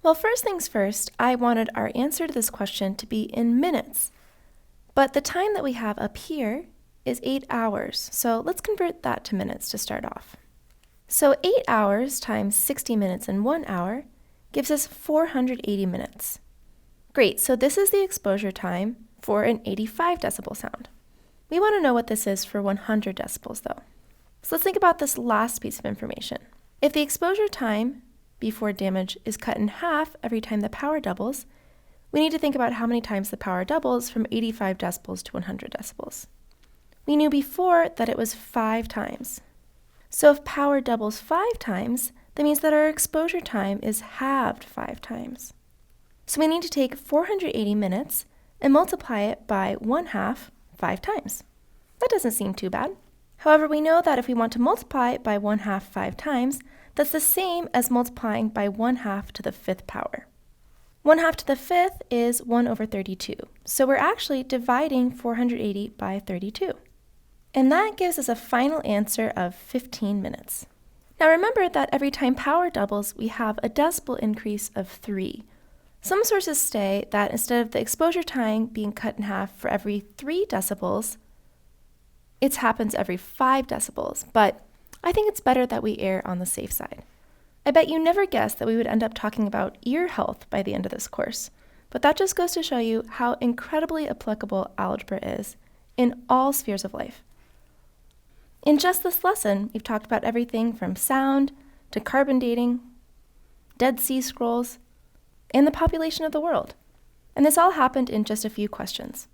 Well, first things first, I wanted our answer to this question to be in minutes. But the time that we have up here is 8 hours, so let's convert that to minutes to start off. So 8 hours times 60 minutes in 1 hour gives us 480 minutes. Great, so this is the exposure time for an 85 decibel sound. We want to know what this is for 100 decibels though. So let's think about this last piece of information. If the exposure time before damage is cut in half every time the power doubles, we need to think about how many times the power doubles from 85 decibels to 100 decibels. We knew before that it was 5 times. So if power doubles 5 times, that means that our exposure time is halved 5 times. So we need to take 480 minutes and multiply it by 1/2 5 times. That doesn't seem too bad. However, we know that if we want to multiply it by 1/2 5 times, that's the same as multiplying by 1/2 to the 5th power. 1/2 to the 5th is 1/32. So we're actually dividing 480 by 32. And that gives us a final answer of 15 minutes. Now remember that every time power doubles, we have a decibel increase of 3. Some sources say that instead of the exposure time being cut in half for every 3 decibels, it happens every 5 decibels, but I think it's better that we err on the safe side. I bet you never guessed that we would end up talking about ear health by the end of this course, but that just goes to show you how incredibly applicable algebra is in all spheres of life. In just this lesson, we've talked about everything from sound to carbon dating, Dead Sea Scrolls, and the population of the world. And this all happened in just a few questions.